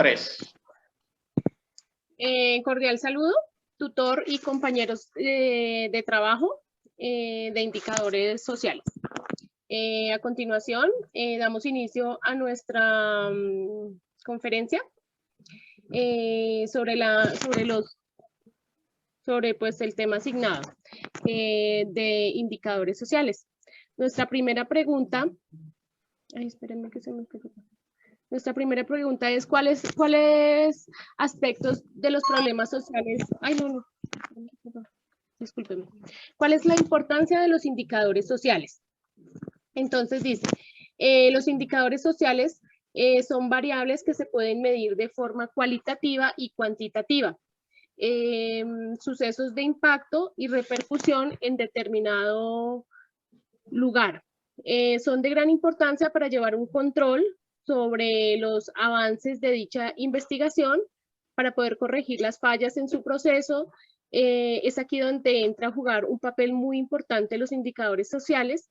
3. Cordial saludo, tutor y compañeros de trabajo de indicadores sociales. A continuación, damos inicio a nuestra conferencia sobre pues, el tema asignado de indicadores sociales. Nuestra primera pregunta, espérenme que se me pegó. Nuestra primera pregunta es, ¿cuáles aspectos de los problemas sociales? Discúlpeme. ¿Cuál es la importancia de los indicadores sociales? Entonces dice, los indicadores sociales son variables que se pueden medir de forma cualitativa y cuantitativa. Sucesos de impacto y repercusión en determinado lugar. Son de gran importancia para llevar un control sobre los avances de dicha investigación para poder corregir las fallas en su proceso. Es aquí donde entra a jugar un papel muy importante los indicadores sociales,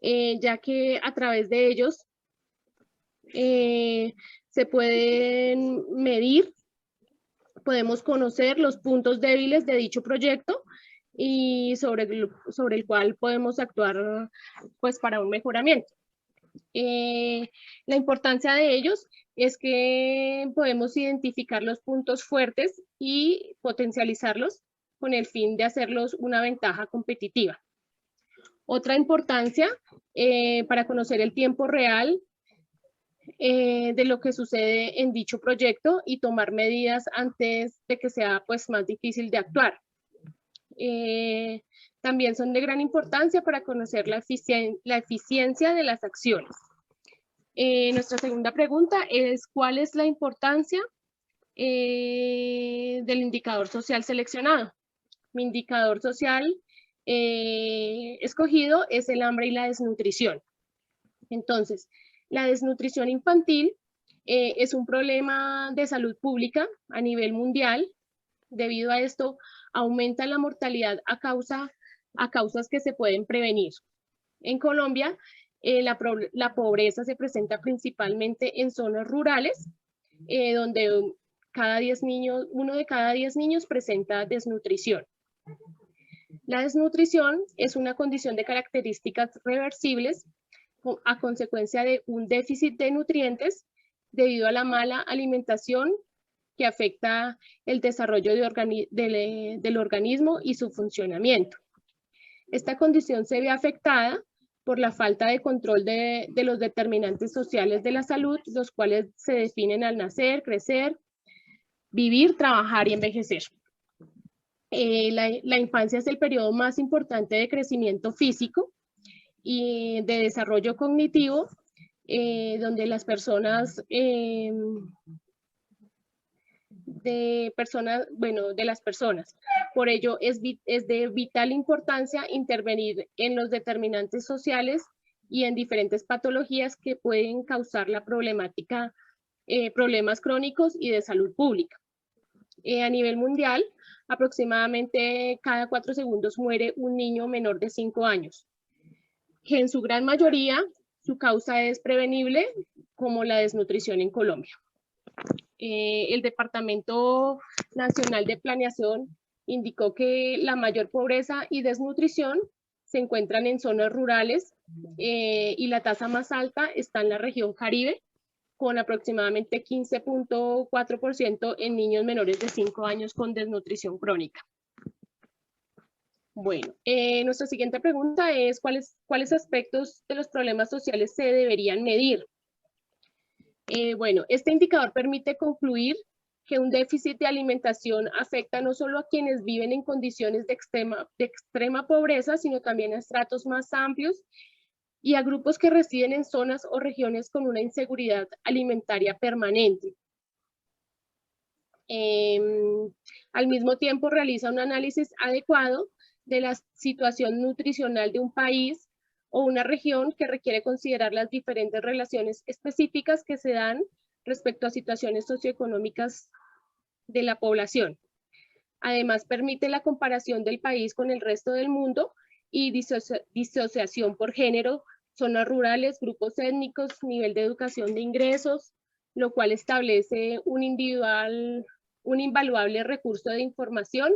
ya que a través de ellos se pueden medir, podemos conocer los puntos débiles de dicho proyecto y sobre el cual podemos actuar pues, para un mejoramiento. La importancia de ellos es que podemos identificar los puntos fuertes y potencializarlos con el fin de hacerlos una ventaja competitiva. Otra importancia para conocer el tiempo real de lo que sucede en dicho proyecto y tomar medidas antes de que sea pues, más difícil de actuar. También son de gran importancia para conocer la eficiencia de las acciones. Nuestra segunda pregunta es, ¿cuál es la importancia del indicador social seleccionado? Mi indicador social escogido es el hambre y la desnutrición. Entonces, la desnutrición infantil es un problema de salud pública a nivel mundial. Debido a esto, aumenta la mortalidad a causas que se pueden prevenir. En Colombia, la pobreza se presenta principalmente en zonas rurales, donde uno de cada 10 niños presenta desnutrición. La desnutrición es una condición de características reversibles a consecuencia de un déficit de nutrientes debido a la mala alimentación que afecta el desarrollo del organismo y su funcionamiento. Esta condición se ve afectada por la falta de control de los determinantes sociales de la salud, los cuales se definen al nacer, crecer, vivir, trabajar y envejecer. La infancia es el periodo más importante de crecimiento físico y de desarrollo cognitivo, donde las personas Por ello, es de vital importancia intervenir en los determinantes sociales y en diferentes patologías que pueden causar la problemática, problemas crónicos y de salud pública. A nivel mundial, aproximadamente cada 4 segundos muere un niño menor de 5 años. En su gran mayoría, su causa es prevenible, como la desnutrición en Colombia. El Departamento Nacional de Planeación indicó que la mayor pobreza y desnutrición se encuentran en zonas rurales y la tasa más alta está en la región Caribe, con aproximadamente 15.4% en niños menores de 5 años con desnutrición crónica. Bueno, nuestra siguiente pregunta es, ¿cuáles aspectos de los problemas sociales se deberían medir? Bueno, este indicador permite concluir que un déficit de alimentación afecta no solo a quienes viven en condiciones de extrema pobreza, sino también a estratos más amplios y a grupos que residen en zonas o regiones con una inseguridad alimentaria permanente. Al mismo tiempo, realiza un análisis adecuado de la situación nutricional de un país o una región que requiere considerar las diferentes relaciones específicas que se dan respecto a situaciones socioeconómicas de la población. Además, permite la comparación del país con el resto del mundo y disociación por género, zonas rurales, grupos étnicos, nivel de educación de ingresos, lo cual establece un invaluable recurso de información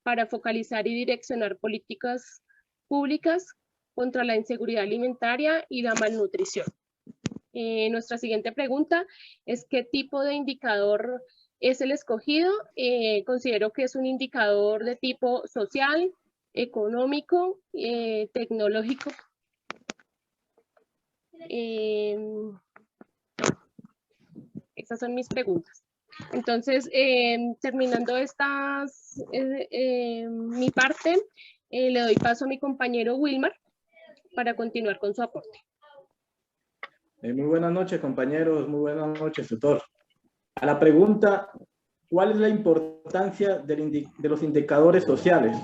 para focalizar y direccionar políticas públicas contra la inseguridad alimentaria y la malnutrición. Nuestra siguiente pregunta es: ¿qué tipo de indicador es el escogido? Considero que es un indicador de tipo social, económico, tecnológico. Estas son mis preguntas. Entonces, terminando mi parte, le doy paso a mi compañero Wilmar para continuar con su aporte. Muy buenas noches, compañeros. Muy buenas noches, tutor. A la pregunta, ¿cuál es la importancia de los indicadores sociales?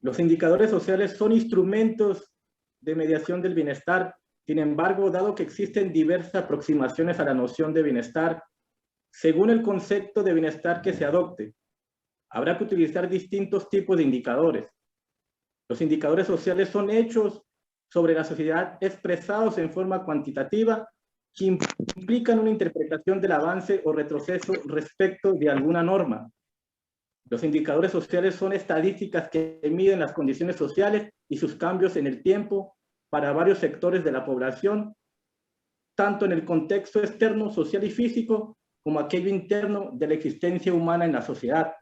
Los indicadores sociales son instrumentos de mediación del bienestar. Sin embargo, dado que existen diversas aproximaciones a la noción de bienestar, según el concepto de bienestar que se adopte, habrá que utilizar distintos tipos de indicadores. Los indicadores sociales son hechos sobre la sociedad expresados en forma cuantitativa que implican una interpretación del avance o retroceso respecto de alguna norma. Los indicadores sociales son estadísticas que miden las condiciones sociales y sus cambios en el tiempo para varios sectores de la población, tanto en el contexto externo, social y físico, como aquello interno de la existencia humana en la sociedad.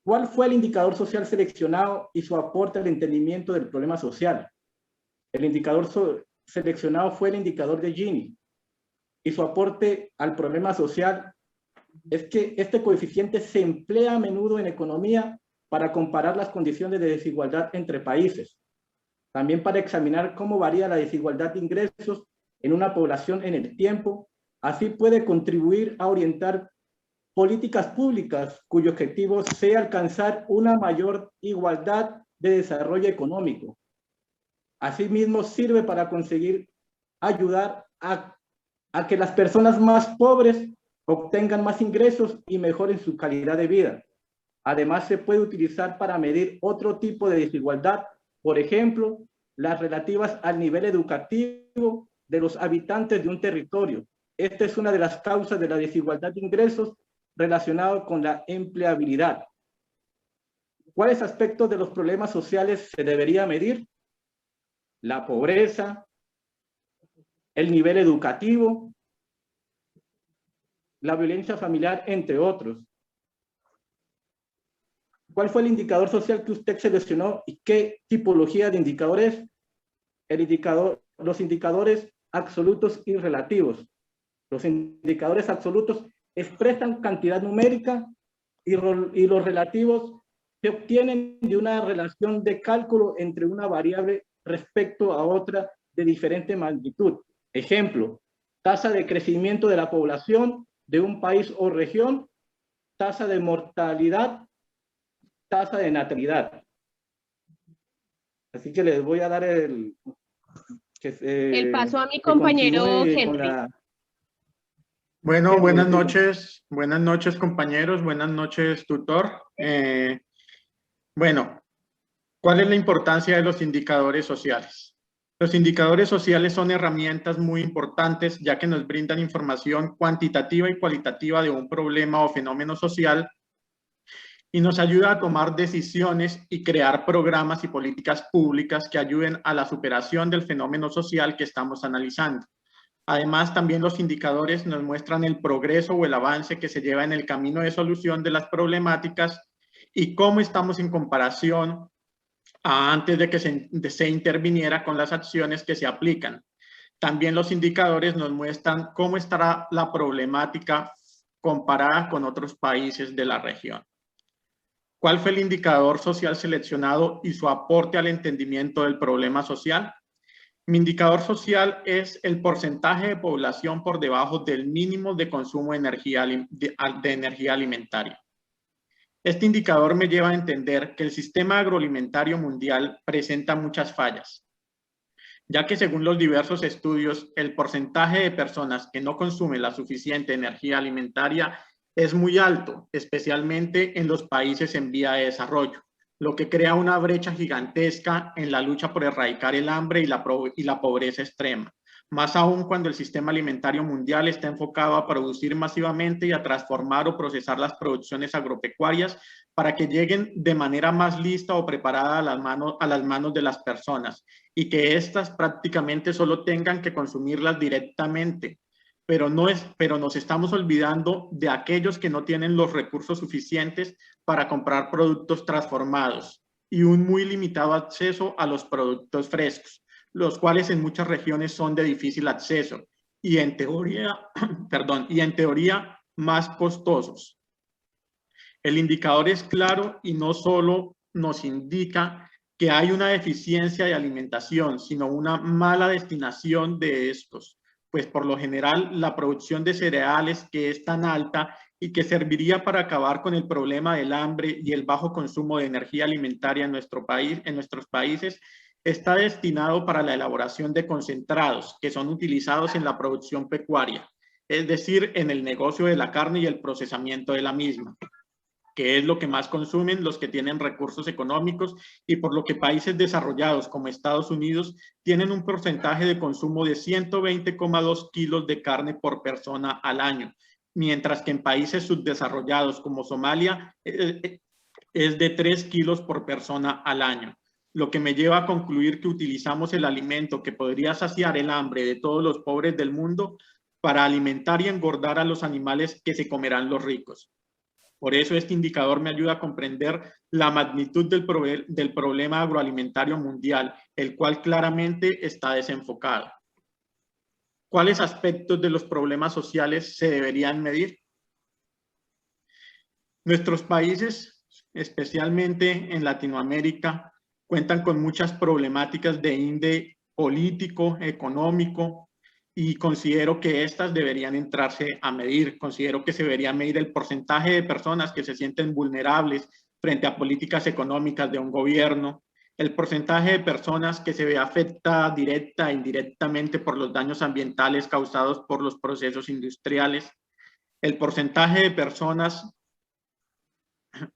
¿Cuál fue el indicador social seleccionado y su aporte al entendimiento del problema social? El indicador seleccionado fue el indicador de Gini, y su aporte al problema social es que este coeficiente se emplea a menudo en economía para comparar las condiciones de desigualdad entre países, también para examinar cómo varía la desigualdad de ingresos en una población en el tiempo. Así puede contribuir a orientar políticas públicas cuyo objetivo sea alcanzar una mayor igualdad de desarrollo económico. Asimismo, sirve para conseguir ayudar a que las personas más pobres obtengan más ingresos y mejoren su calidad de vida. Además, se puede utilizar para medir otro tipo de desigualdad, por ejemplo, las relativas al nivel educativo de los habitantes de un territorio. Esta es una de las causas de la desigualdad de ingresos relacionado con la empleabilidad. ¿Cuáles aspectos de los problemas sociales se debería medir? La pobreza, el nivel educativo, la violencia familiar, entre otros. ¿Cuál fue el indicador social que usted seleccionó y qué tipología de indicadores? Los indicadores absolutos y relativos. Los indicadores absolutos expresan cantidad numérica y los relativos se obtienen de una relación de cálculo entre una variable respecto a otra de diferente magnitud. Ejemplo, tasa de crecimiento de la población de un país o región, tasa de mortalidad, tasa de natalidad. Así que les voy a dar el paso a mi compañero Henry. Bueno, buenas noches compañeros, buenas noches tutor. Bueno, ¿cuál es la importancia de los indicadores sociales? Los indicadores sociales son herramientas muy importantes ya que nos brindan información cuantitativa y cualitativa de un problema o fenómeno social y nos ayuda a tomar decisiones y crear programas y políticas públicas que ayuden a la superación del fenómeno social que estamos analizando. Además, también los indicadores nos muestran el progreso o el avance que se lleva en el camino de solución de las problemáticas y cómo estamos en comparación a antes de que se interviniera con las acciones que se aplican. También los indicadores nos muestran cómo estará la problemática comparada con otros países de la región. ¿Cuál fue el indicador social seleccionado y su aporte al entendimiento del problema social? Mi indicador social es el porcentaje de población por debajo del mínimo de consumo de energía alimentaria. Este indicador me lleva a entender que el sistema agroalimentario mundial presenta muchas fallas, ya que según los diversos estudios, el porcentaje de personas que no consumen la suficiente energía alimentaria es muy alto, especialmente en los países en vía de desarrollo, lo que crea una brecha gigantesca en la lucha por erradicar el hambre y la pobreza extrema. más aún cuando el sistema alimentario mundial está enfocado a producir masivamente y a transformar o procesar las producciones agropecuarias para que lleguen de manera más lista o preparada a las manos de las personas y que éstas prácticamente solo tengan que consumirlas directamente. Pero nos estamos olvidando de aquellos que no tienen los recursos suficientes para comprar productos transformados y un muy limitado acceso a los productos frescos, los cuales en muchas regiones son de difícil acceso y en teoría, más costosos. El indicador es claro y no solo nos indica que hay una deficiencia de alimentación, sino una mala destinación de estos, pues por lo general la producción de cereales, que es tan alta y que serviría para acabar con el problema del hambre y el bajo consumo de energía alimentaria en nuestros países, está destinado para la elaboración de concentrados que son utilizados en la producción pecuaria, es decir, en el negocio de la carne y el procesamiento de la misma, que es lo que más consumen los que tienen recursos económicos y por lo que países desarrollados como Estados Unidos tienen un porcentaje de consumo de 120,2 kilos de carne por persona al año, mientras que en países subdesarrollados como Somalia es de 3 kilos por persona al año, lo que me lleva a concluir que utilizamos el alimento que podría saciar el hambre de todos los pobres del mundo para alimentar y engordar a los animales que se comerán los ricos. Por eso este indicador me ayuda a comprender la magnitud del problema agroalimentario mundial, el cual claramente está desenfocado. ¿Cuáles aspectos de los problemas sociales se deberían medir? Nuestros países, especialmente en Latinoamérica, cuentan con muchas problemáticas de índole político, económico, y considero que estas deberían entrarse a medir. Considero que se debería medir el porcentaje de personas que se sienten vulnerables frente a políticas económicas de un gobierno, el porcentaje de personas que se ve afectada directa e indirectamente por los daños ambientales causados por los procesos industriales, el porcentaje de personas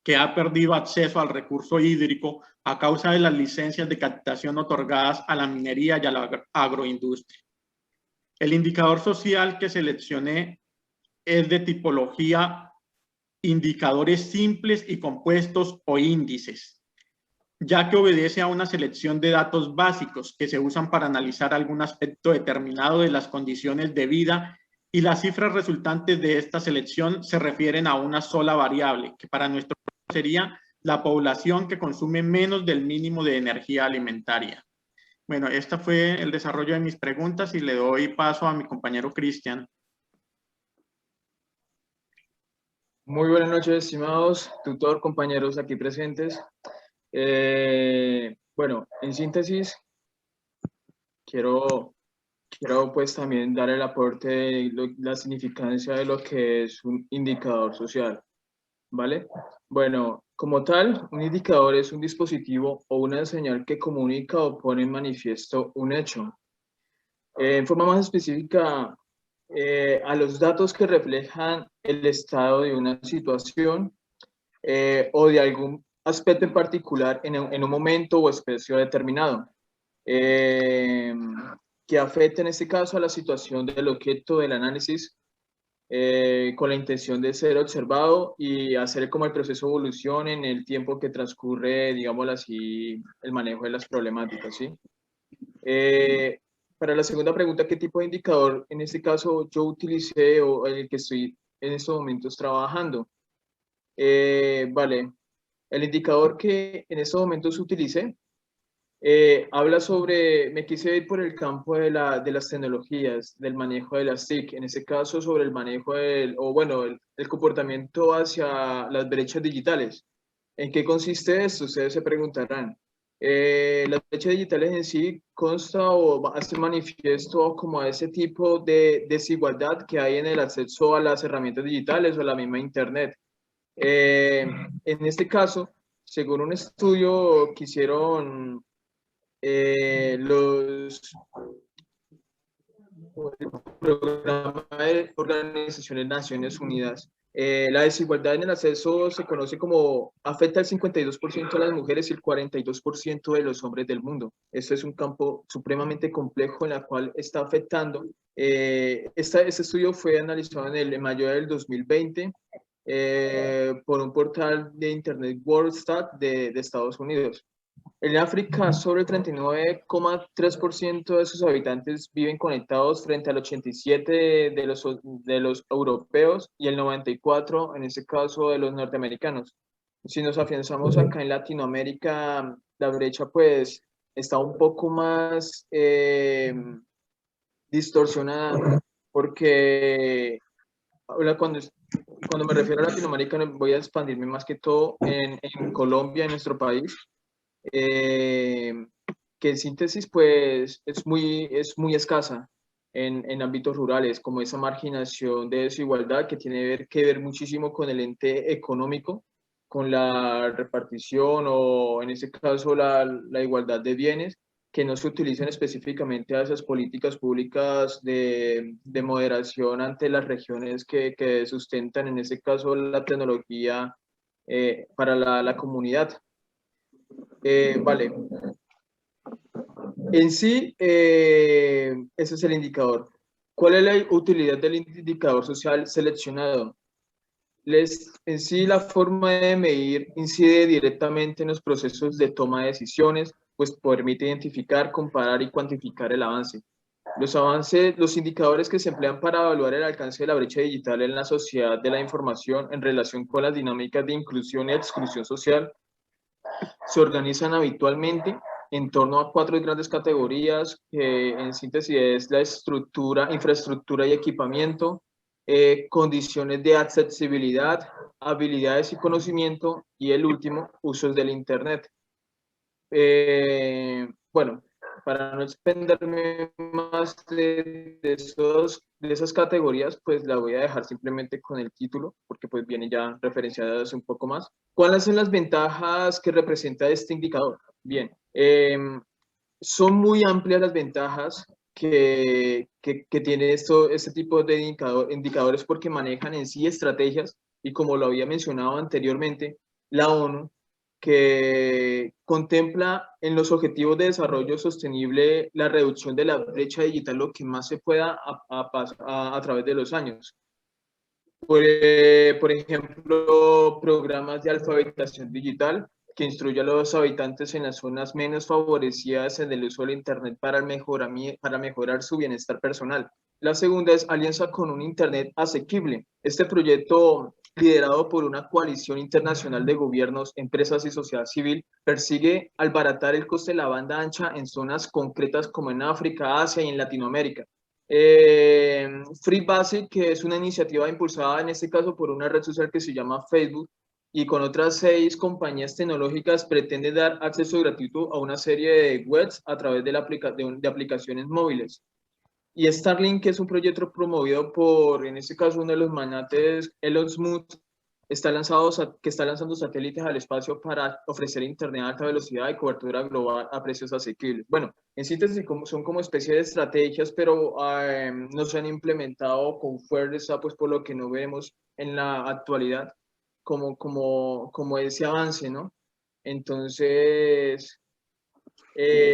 que ha perdido acceso al recurso hídrico a causa de las licencias de captación otorgadas a la minería y a la agroindustria. El indicador social que seleccioné es de tipología indicadores simples y compuestos o índices, ya que obedece a una selección de datos básicos que se usan para analizar algún aspecto determinado de las condiciones de vida, y las cifras resultantes de esta selección se refieren a una sola variable, que para nuestro caso sería la población que consume menos del mínimo de energía alimentaria. Bueno, este fue el desarrollo de mis preguntas y le doy paso a mi compañero Cristian. Muy buenas noches, estimados tutor, compañeros aquí presentes. Bueno, en síntesis, quiero pues también dar el aporte de la significancia de lo que es un indicador social, ¿vale? Bueno, como tal, un indicador es un dispositivo o una señal que comunica o pone en manifiesto un hecho. En forma más específica, a los datos que reflejan el estado de una situación o de algún aspecto en particular en un momento o espacio determinado, que afecte en este caso a la situación del objeto del análisis, con la intención de ser observado y hacer como el proceso de evolución en el tiempo que transcurre, digamos así, el manejo de las problemáticas, ¿sí? Para la segunda pregunta, ¿qué tipo de indicador en este caso yo utilicé o el que estoy en estos momentos trabajando? Vale, el indicador que en estos momentos utilicé habla sobre, me quise ir por el campo de las tecnologías, del manejo de las TIC, en este caso sobre el manejo el comportamiento hacia las brechas digitales. ¿En qué consiste esto? Ustedes se preguntarán. Las brechas digitales en sí consta o hace manifiesto como a ese tipo de desigualdad que hay en el acceso a las herramientas digitales o a la misma Internet. En este caso, según un estudio que hicieron el programa de Organizaciones Naciones Unidas, La desigualdad en el acceso se conoce como afecta al 52% de las mujeres y el 42% de los hombres del mundo. Esto es un campo supremamente complejo en el cual está afectando. Este estudio fue analizado en mayo del 2020 por un portal de internet WorldStat de Estados Unidos. En África, solo el 39,3% de sus habitantes viven conectados frente al 87% de los europeos y el 94% en este caso de los norteamericanos. Si nos afianzamos acá en Latinoamérica, la brecha pues está un poco más distorsionada porque cuando me refiero a Latinoamérica voy a expandirme más que todo en Colombia, en nuestro país. Que en síntesis pues es muy escasa en ámbitos rurales, como esa marginación de desigualdad que tiene que ver muchísimo con el ente económico, con la repartición o en este caso la igualdad de bienes, que no se utilizan específicamente a esas políticas públicas de moderación ante las regiones que sustentan en este caso la tecnología para la comunidad. Vale. En sí, ese es el indicador. ¿Cuál es la utilidad del indicador social seleccionado? En sí, la forma de medir incide directamente en los procesos de toma de decisiones, pues permite identificar, comparar y cuantificar el avance. Los indicadores que se emplean para evaluar el alcance de la brecha digital en la sociedad de la información en relación con las dinámicas de inclusión y exclusión social se organizan habitualmente en torno a 4 grandes categorías, que en síntesis es la estructura, infraestructura y equipamiento, condiciones de accesibilidad, habilidades y conocimiento, y el último, usos del Internet. Bueno, para no extenderme más de esas categorías, pues la voy a dejar simplemente con el título, porque pues viene ya referenciadas un poco más. ¿Cuáles son las ventajas que representa este indicador? Bien, son muy amplias las ventajas que tiene este tipo de indicadores porque manejan en sí estrategias y como lo había mencionado anteriormente, la ONU que contempla en los objetivos de desarrollo sostenible la reducción de la brecha digital lo que más se pueda a través de los años. Por ejemplo, programas de alfabetización digital que instruye a los habitantes en las zonas menos favorecidas en el uso del Internet para mejorar su bienestar personal. La segunda es alianza con un Internet asequible. Este proyecto, liderado por una coalición internacional de gobiernos, empresas y sociedad civil, persigue abaratar el coste de la banda ancha en zonas concretas como en África, Asia y en Latinoamérica. Free Basic, que es una iniciativa impulsada en este caso por una red social que se llama Facebook y con otras 6 compañías tecnológicas, pretende dar acceso gratuito a una serie de webs a través de aplicaciones móviles. Y Starlink, que es un proyecto promovido por, en este caso, uno de los magnates, Elon Musk, que está lanzando satélites al espacio para ofrecer internet a alta velocidad y cobertura global a precios asequibles. Bueno, en síntesis son como especie de estrategias, pero no se han implementado con fuerza, pues por lo que no vemos en la actualidad como ese avance, ¿no? Entonces,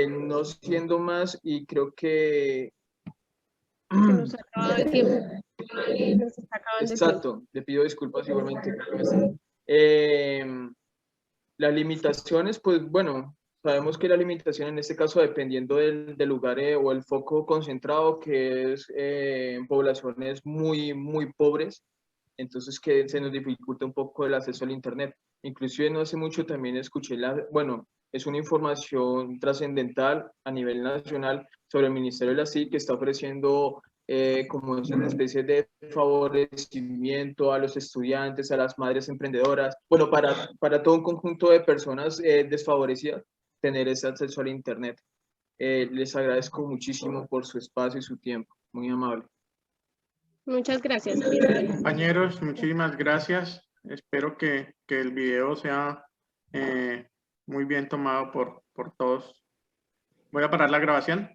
no siendo más, y creo que... Se nos acaba el tiempo. Nos está acabando. Exacto, le pido disculpas igualmente. Las limitaciones, pues bueno, sabemos que la limitación en este caso, dependiendo del lugar o el foco concentrado, que es en poblaciones muy pobres, entonces que se nos dificulta un poco el acceso al Internet. Inclusive no hace mucho también escuché bueno, es una información trascendental a nivel nacional sobre el Ministerio de la CIC que está ofreciendo como una especie de favorecimiento a los estudiantes, a las madres emprendedoras, bueno, para todo un conjunto de personas desfavorecidas, tener ese acceso al Internet. Les agradezco muchísimo por su espacio y su tiempo, muy amable. Muchas gracias. Compañeros, muchísimas gracias. Espero que el video sea muy bien tomado por todos. Voy a parar la grabación.